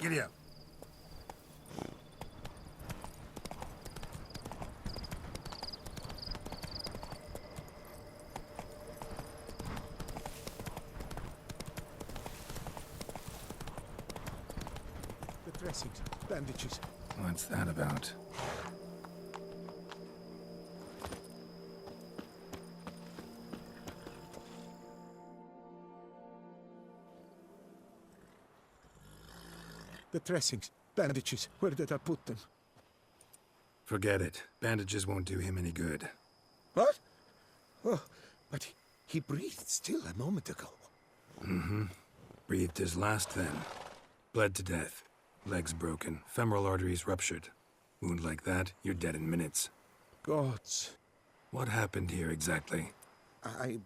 Giddy up. The dressings, bandages. What's that about? The dressings, bandages. Where did I put them? Forget it. Bandages won't do him any good. What? Oh, but he breathed still a moment ago. Breathed his last then. Bled to death. Legs broken. Femoral arteries ruptured. Wound like that, you're dead in minutes. Gods. What happened here exactly? I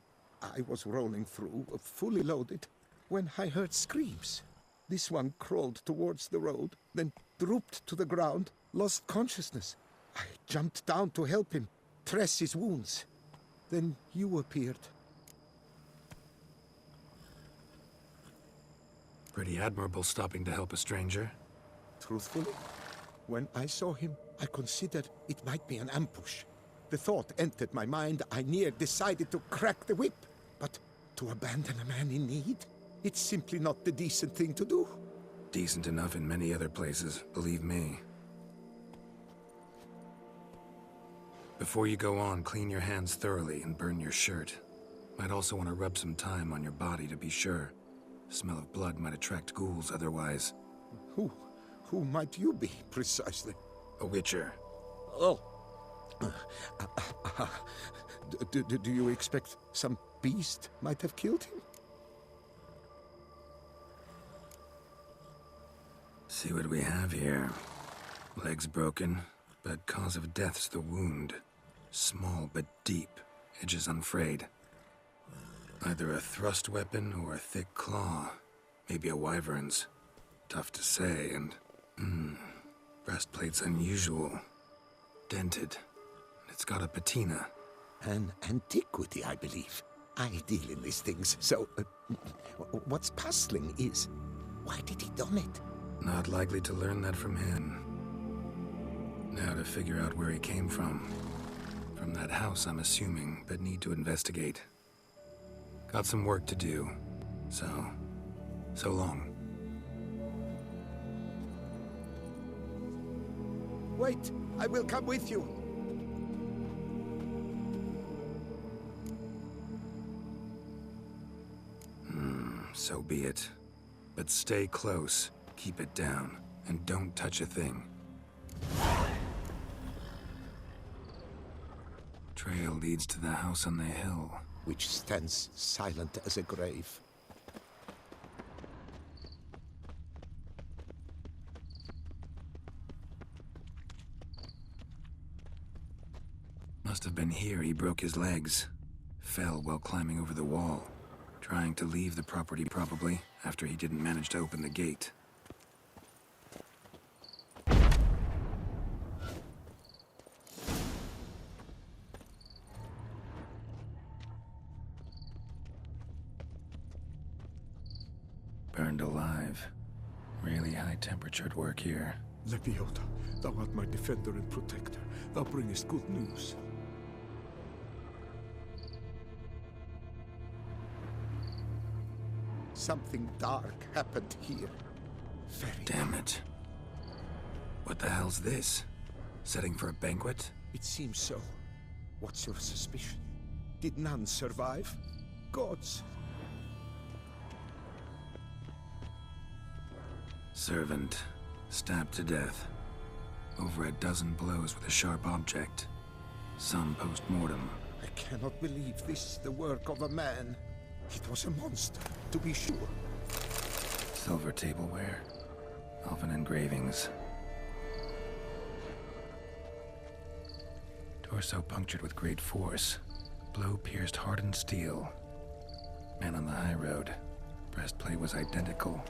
was rolling through, fully loaded, when I heard screams. This one crawled towards the road, then drooped to the ground, lost consciousness. I jumped down to help him, dress his wounds. Then you appeared. Pretty admirable stopping to help a stranger. Truthfully, when I saw him, I considered it might be an ambush. The thought entered my mind, I near decided to crack the whip. But to abandon a man in need? It's simply not the decent thing to do. Decent enough in many other places, believe me. Before you go on, clean your hands thoroughly and burn your shirt. Might also want to rub some thyme on your body to be sure. Smell of blood might attract ghouls otherwise. Who might you be, precisely? A witcher. Oh. Do you expect some beast might have killed him? See what we have here. Legs broken, but cause of death's the wound. Small but deep, edges unfrayed. Either a thrust weapon or a thick claw. Maybe a wyvern's. Tough to say, and... breastplate's unusual. Dented. It's got a patina. An antiquity, I believe. I deal in these things, so... what's puzzling is... why did he don it? Not likely to learn that from him. Now to figure out where he came from. From that house, I'm assuming, but need to investigate. Got some work to do. So long. Wait, I will come with you. So be it. But stay close, keep it down, and don't touch a thing. Trail leads to the house on the hill. Which stands silent as a grave. Must have been here he broke his legs. Fell while climbing over the wall. Trying to leave the property probably, after he didn't manage to open the gate. Burned alive. Really high-temperatured work here. Lepiota, thou art my defender and protector. Thou bringest good news. Something dark happened here. Very Damn it. What the hell's this? Setting for a banquet? It seems so. What's your suspicion? Did none survive? Gods. Servant. Stabbed to death. Over a dozen blows with a sharp object. Some post-mortem. I cannot believe this the work of a man. It was a monster, to be sure. Silver tableware. Elven engravings. Torso punctured with great force. Blow pierced hardened steel. Man on the high road. Breastplate was identical.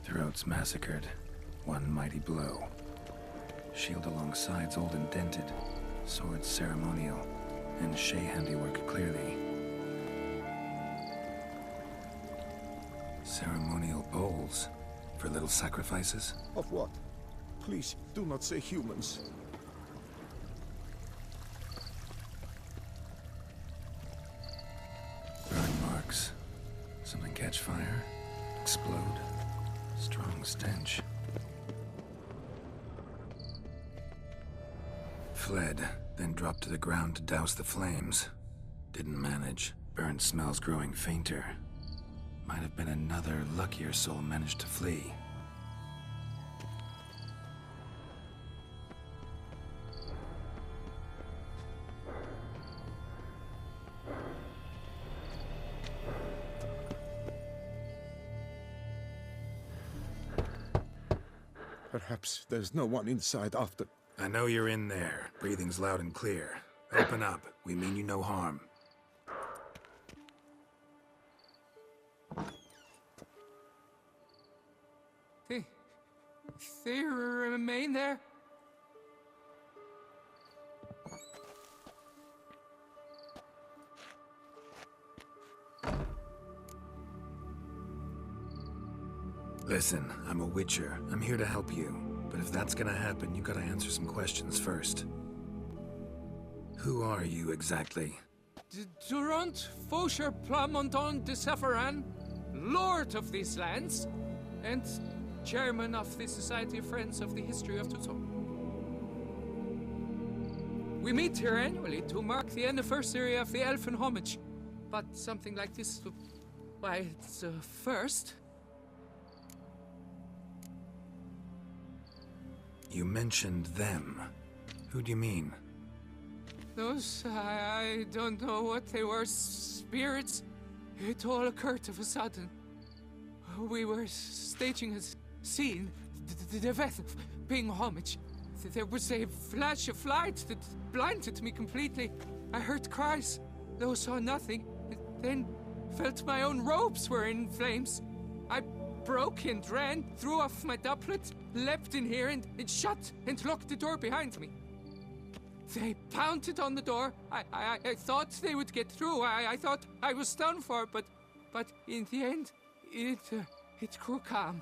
Throats massacred. One mighty blow. Shield along sides old and dented. Sword ceremonial. And Shay handiwork clearly. Ceremonial bowls. For little sacrifices? Of what? Please, do not say humans. Burn marks. Something catch fire? Explode? Strong stench. Fled, then dropped to the ground to douse the flames. Didn't manage. Burnt smells growing fainter. Might have been another luckier soul managed to flee. Perhaps there's no one inside after. I know you're in there. Breathing's loud and clear. Open up. We mean you no harm. They remain there? Listen, I'm a witcher. I'm here to help you. But if that's gonna happen, you gotta answer some questions first. Who are you exactly? Durant Faucher Plamondon de Sephiran, Lord of these lands, and Chairman of the Society of Friends of the History of Tucson. We meet here annually to mark the anniversary of the Elfin Homage, but something like this, why, it's a first. You mentioned them. Who do you mean? Those, I don't know what they were, spirits. It all occurred of a sudden. We were staging a scene, the death of paying homage. There was a flash of light that blinded me completely. I heard cries, though saw nothing, then felt my own robes were in flames. I broke and ran, threw off my doublet, leapt in here and shut and locked the door behind me. They pounded on the door. I thought they would get through. I thought I was done for, but in the end, it grew calm.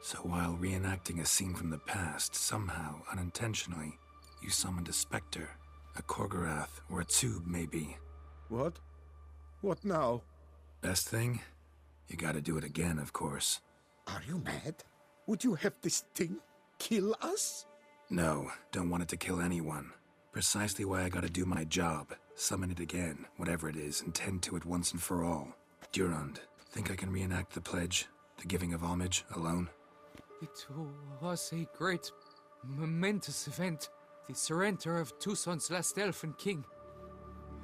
So while reenacting a scene from the past, somehow, unintentionally, you summoned a specter, a Korgorath, or a tube, maybe. What? What now? Best thing? You gotta do it again, of course. Are you mad? Would you have this thing kill us? No, don't want it to kill anyone. Precisely why I gotta do my job. Summon it again, whatever it is, and tend to it once and for all. Durand, think I can reenact the pledge, the giving of homage, alone? It was a great, momentous event. The surrender of Tucson's last elfin king.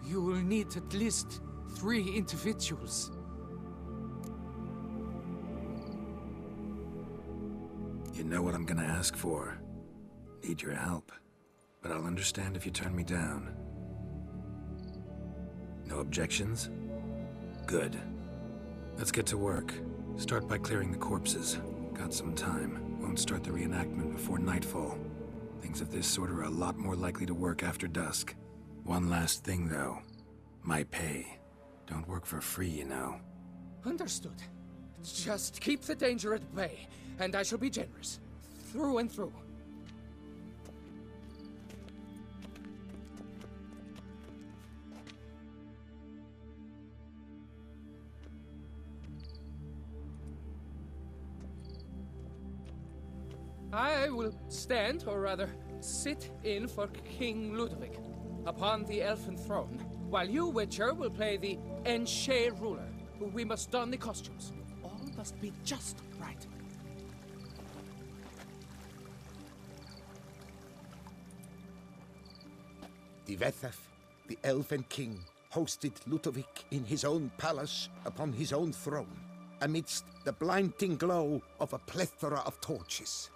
You will need at least 3 individuals. You know what I'm gonna ask for. Need your help. But I'll understand if you turn me down. No objections? Good. Let's get to work. Start by clearing the corpses. Got some time. Won't start the reenactment before nightfall. Things of this sort are a lot more likely to work after dusk. One last thing, though. My pay. Don't work for free, you know. Understood. Just keep the danger at bay, and I shall be generous. Through and through. I will stand, or rather, sit in for King Ludovic, upon the elfin throne, while you, Witcher, will play the Enshe ruler. We must don the costumes. All must be just right. Divethef, the Elven King, hosted Ludovic in his own palace upon his own throne, amidst the blinding glow of a plethora of torches.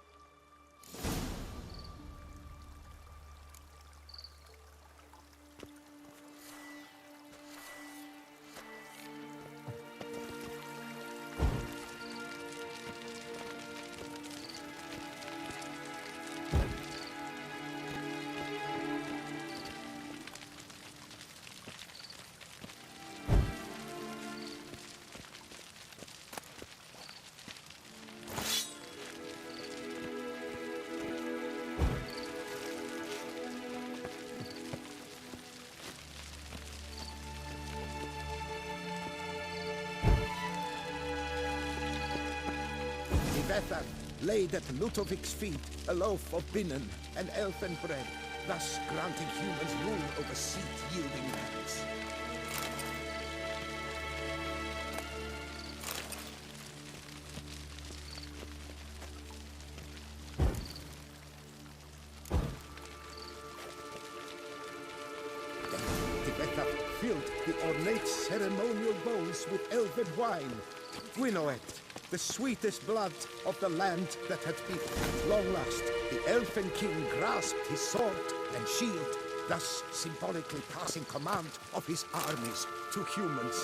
Tethar laid at Ludovic's feet a loaf of binnen and elfin bread, thus granting humans rule over seed-yielding lands. Tethar filled the ornate ceremonial bowls with elven wine. Gwynnoeth, the sweetest blood of the land that had been. At long last, the Elfin King grasped his sword and shield, thus symbolically passing command of his armies to humans.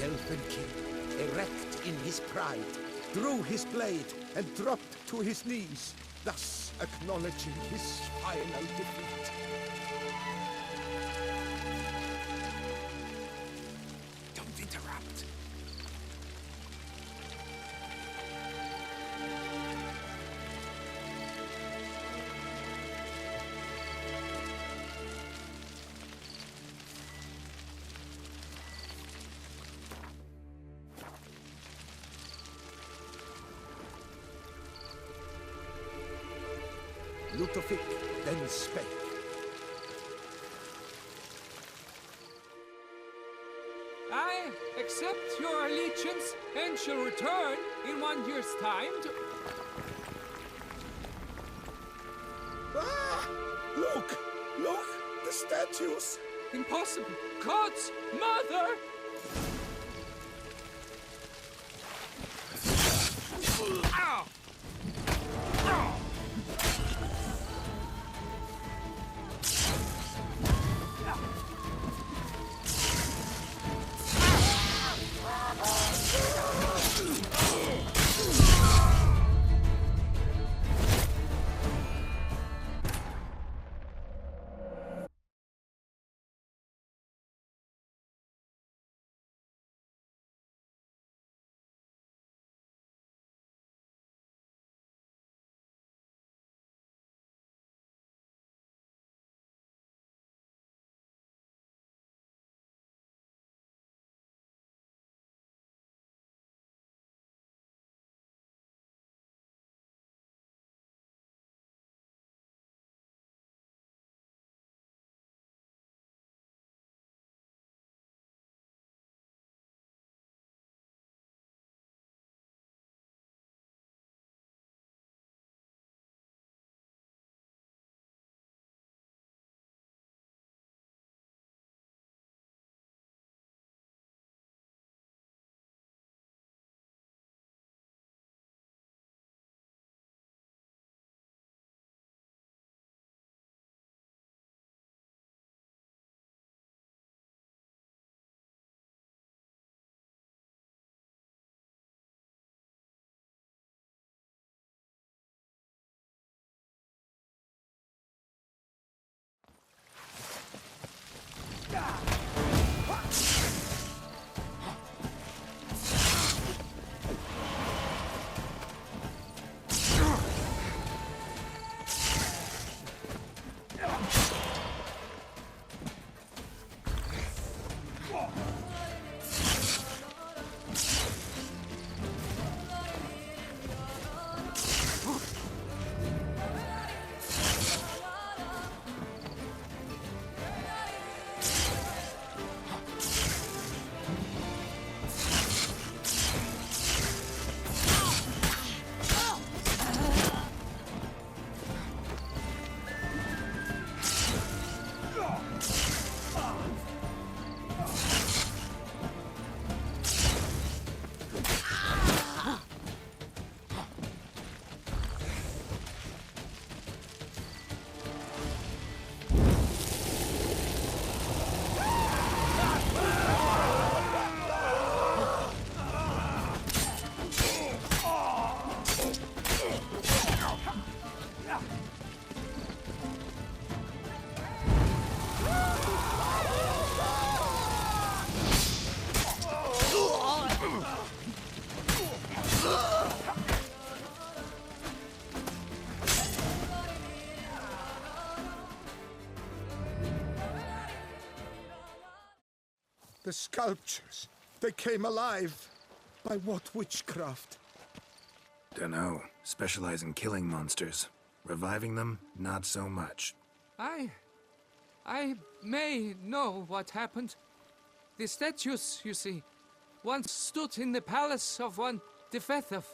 Elfin King, erect in his pride, drew his blade and dropped to his knees, thus acknowledging his final defeat. Don't interrupt. Ludovic then spake. I accept your allegiance and shall return in 1 year's time to... Ah! Look! Look! The statues! Impossible! God's mother! Ow! The sculptures, they came alive. By what witchcraft? Dunno. Specialize in killing monsters. Reviving them, not so much. I may know what happened. The statues, you see, once stood in the palace of one Defethov.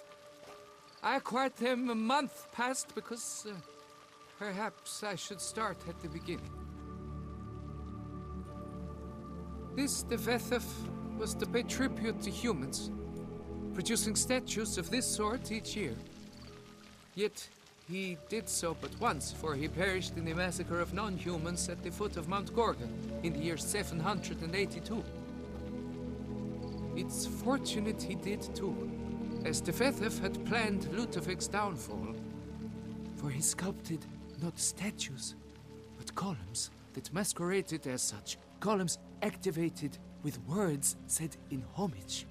I acquired them a month past because perhaps I should start at the beginning. This Defethov was to pay tribute to humans, producing statues of this sort each year. Yet he did so but once, for he perished in the massacre of non-humans at the foot of Mount Gorgon in the year 782. It's fortunate he did too, as Defethov had planned Ludovic's downfall, for he sculpted not statues, but columns that masqueraded as such. Columns activated with words said in homage.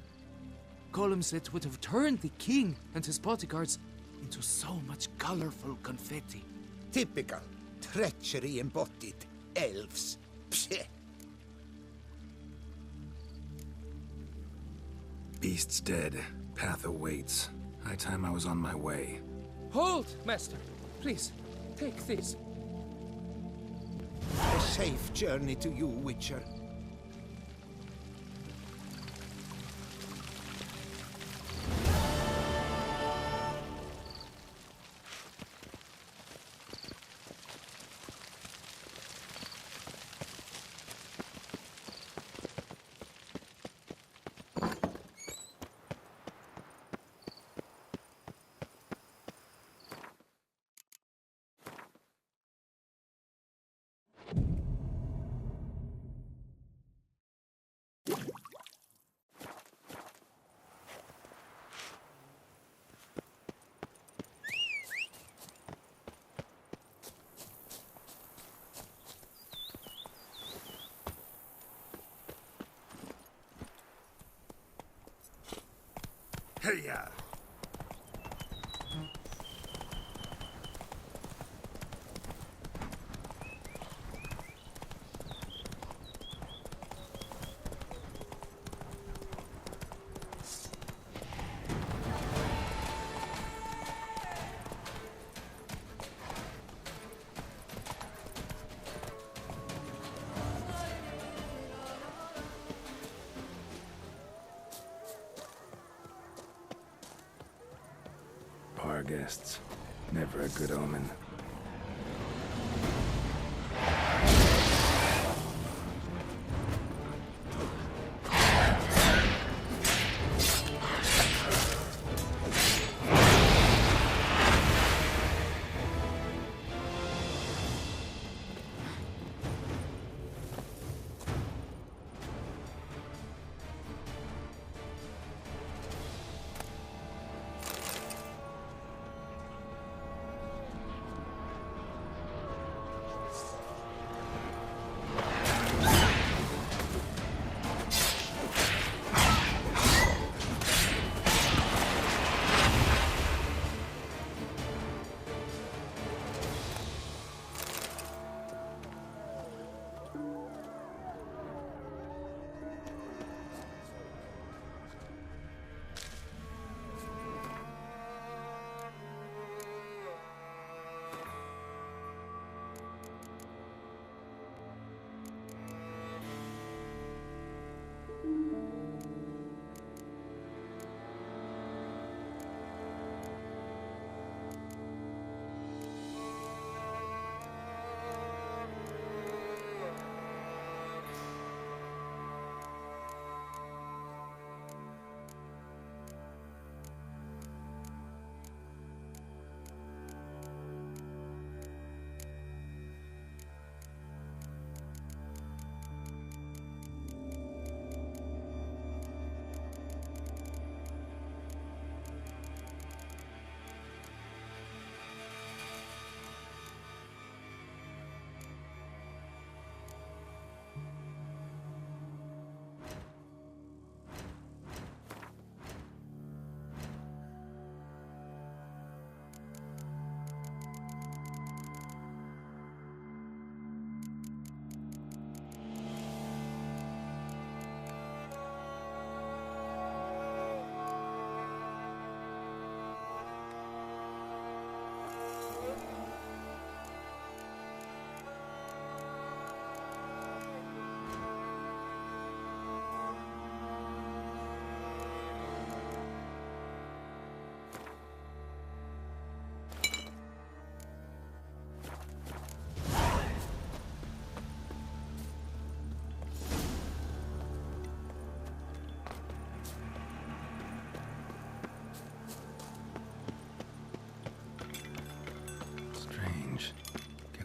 Columns that would have turned the king and his bodyguards into so much colorful confetti. Typical. Treachery embodied. Elves. Psheh. Beast's dead. Path awaits. High time I was on my way. Hold, master. Please, take this. A safe journey to you, Witcher. Hey-ya! Our guests. Never a good omen.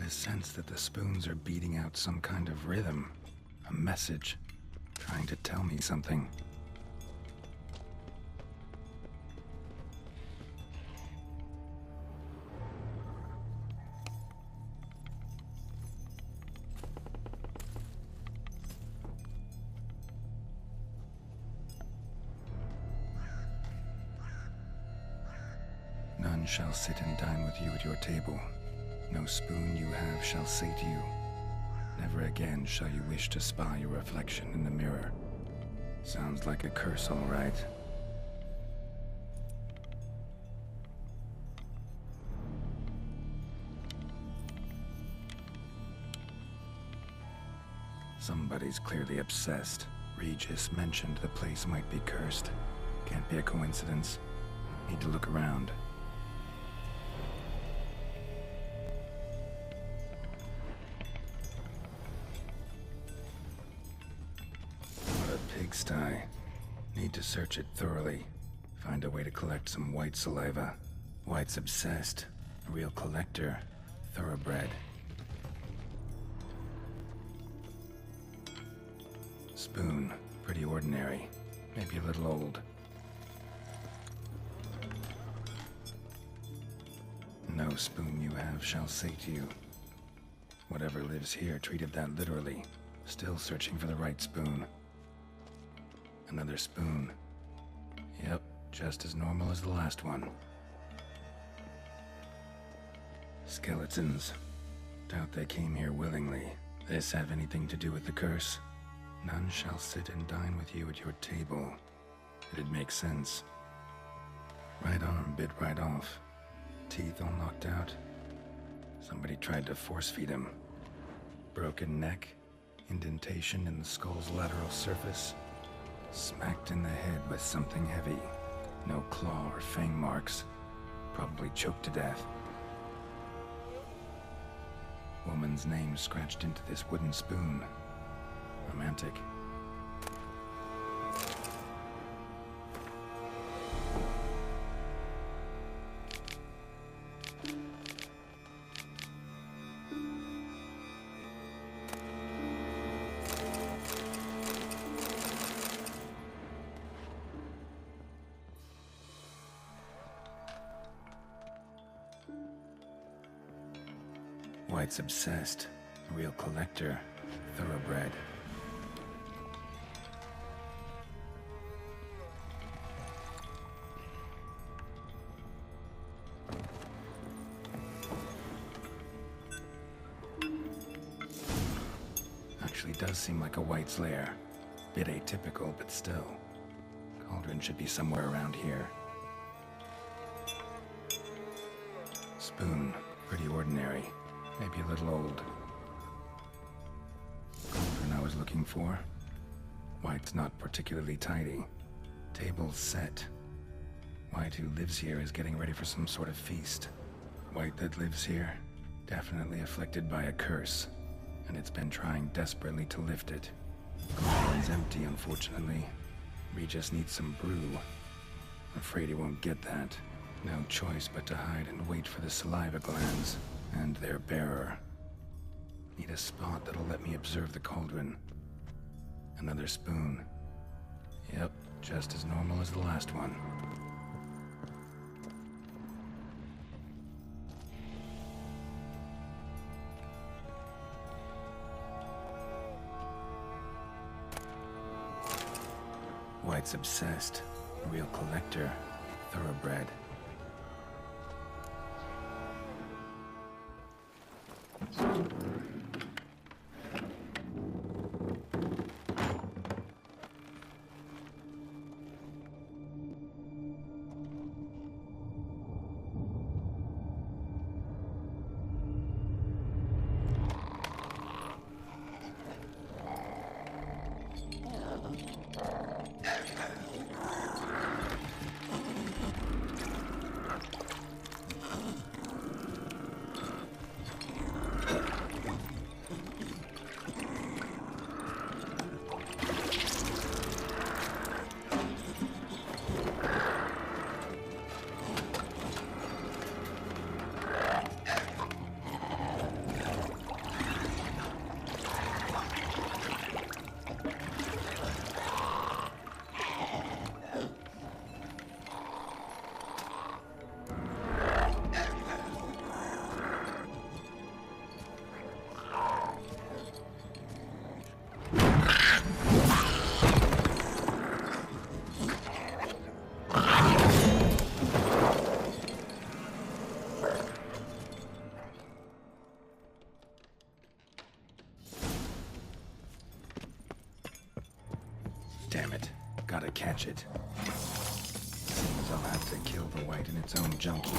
the sense that the spoons are beating out some kind of rhythm, a message, trying to tell me something. None shall sit and dine with you at your table. No spoon you have shall say to you, never again shall you wish to spy your reflection in the mirror. Sounds like a curse, all right. Somebody's clearly obsessed. Regis mentioned the place might be cursed. Can't be a coincidence. Need to look around. What a pigsty. Need to search it thoroughly. Find a way to collect some white saliva. White's obsessed. A real collector. Thoroughbred. Spoon. Pretty ordinary. Maybe a little old. No spoon you have shall say to you. Whatever lives here treated that literally. Still searching for the right spoon. Another spoon. Yep, just as normal as the last one. Skeletons. Doubt they came here willingly. This have anything to do with the curse? None shall sit and dine with you at your table. It'd make sense. Right arm bit right off. Teeth all knocked out. Somebody tried to force feed him. Broken neck. Indentation in the skull's lateral surface. Smacked in the head with something heavy. No claw or fang marks. Probably choked to death. Woman's name scratched into this wooden spoon. Romantic. White's obsessed. A real collector. Thoroughbred. Actually does seem like a White's lair. Bit atypical, but still. Cauldron should be somewhere around here. Spoon. Pretty ordinary. Maybe a little old. Cauldron I was looking for. White's not particularly tidy. Table's set. White who lives here is getting ready for some sort of feast. White that lives here, definitely afflicted by a curse, and it's been trying desperately to lift it. Cauldron's empty, unfortunately. Regis needs some brew. Afraid he won't get that. No choice but to hide and wait for the saliva glands and their bearer. Need a spot that'll let me observe the cauldron. Another spoon. Yep, just as normal as the last one. White's obsessed. A real collector. Thoroughbred. Damn it. Gotta catch it. Seems I'll have to kill the white in its own junkie.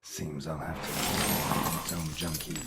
Seems I'll have to kill its own junkie.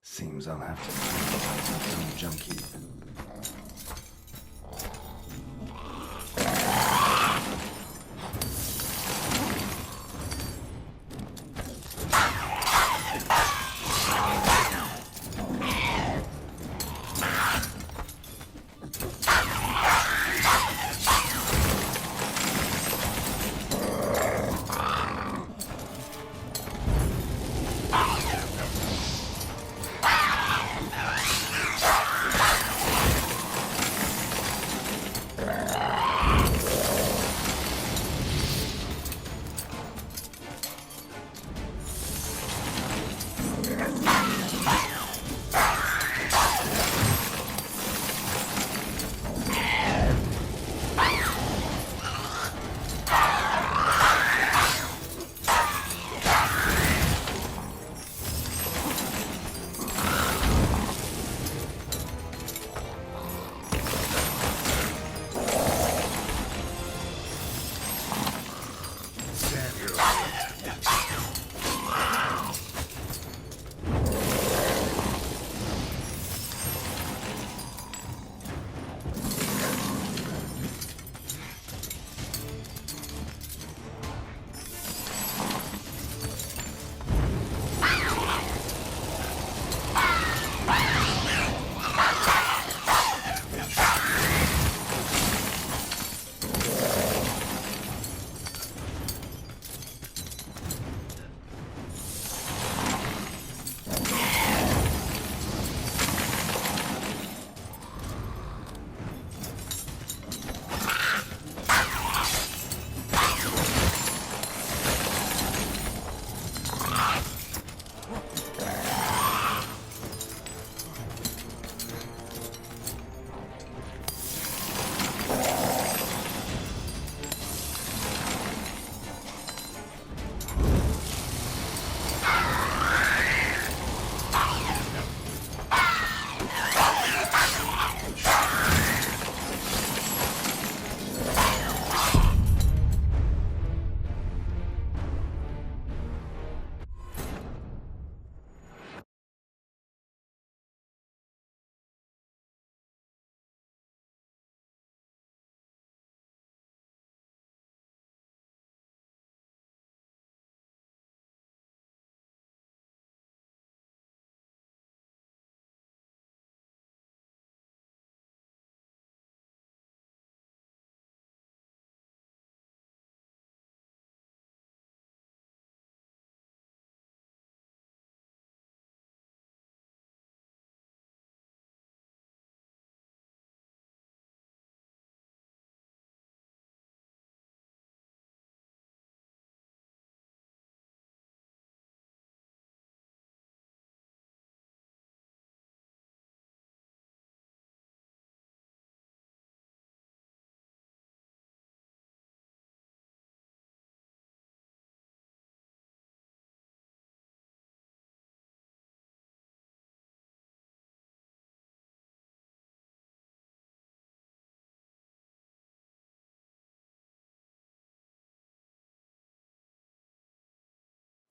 Seems I'll have to kill its own junkie.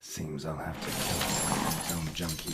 Seems I'll have to kill some junkie.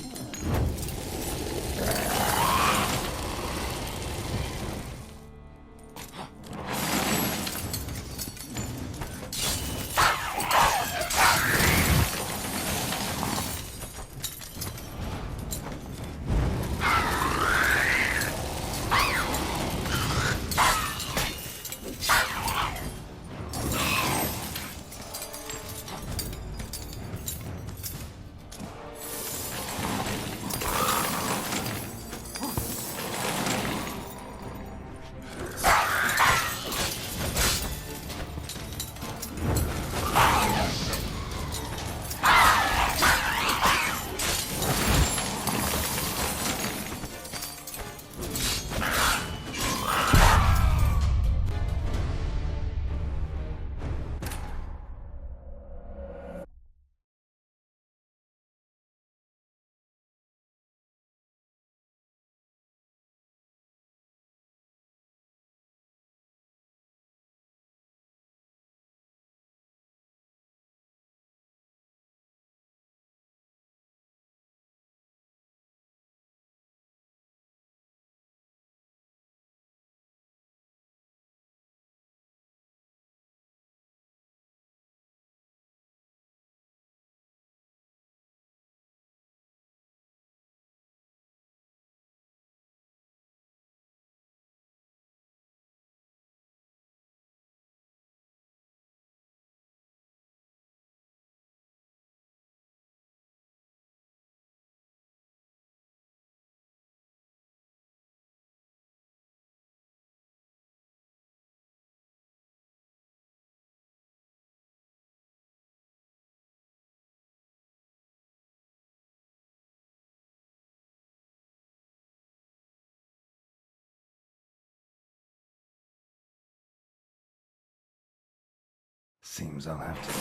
Seems I'll have to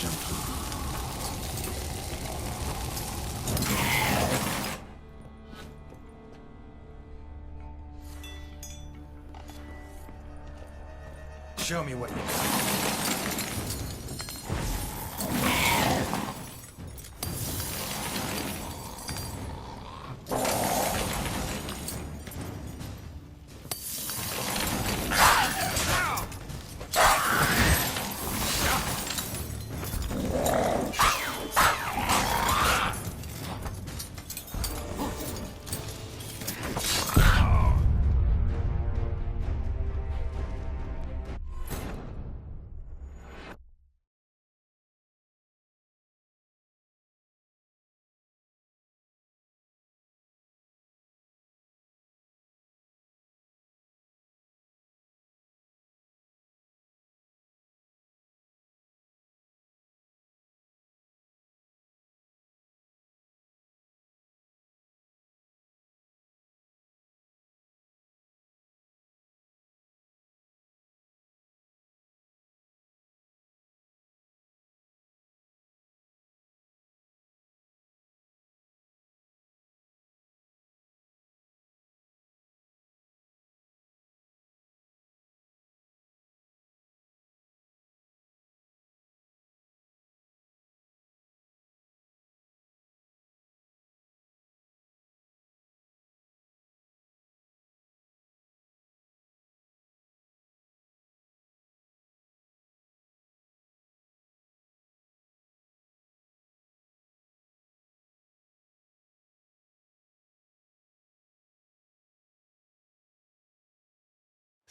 jump through. Show me what you got.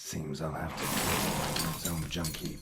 Seems I'll have to kill some junkie.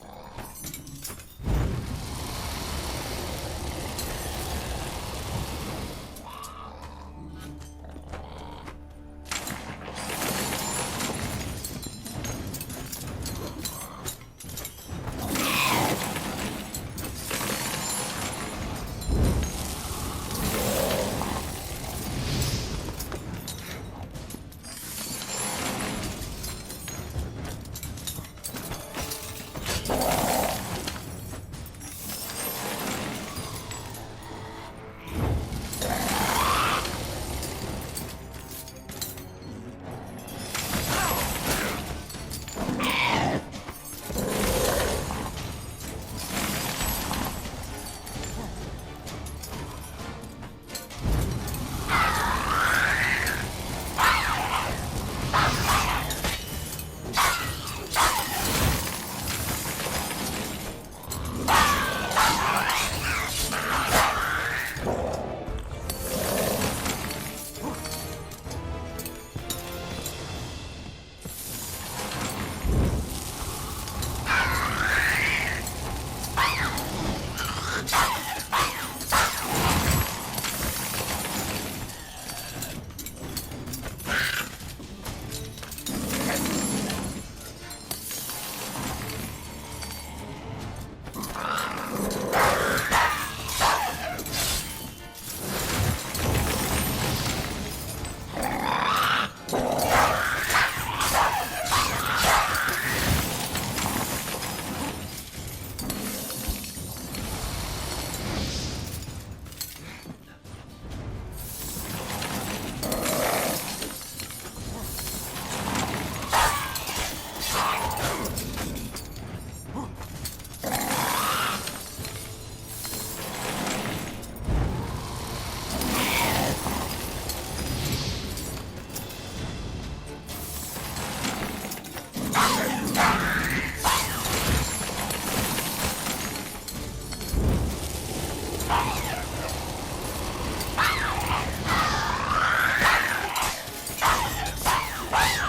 Fire!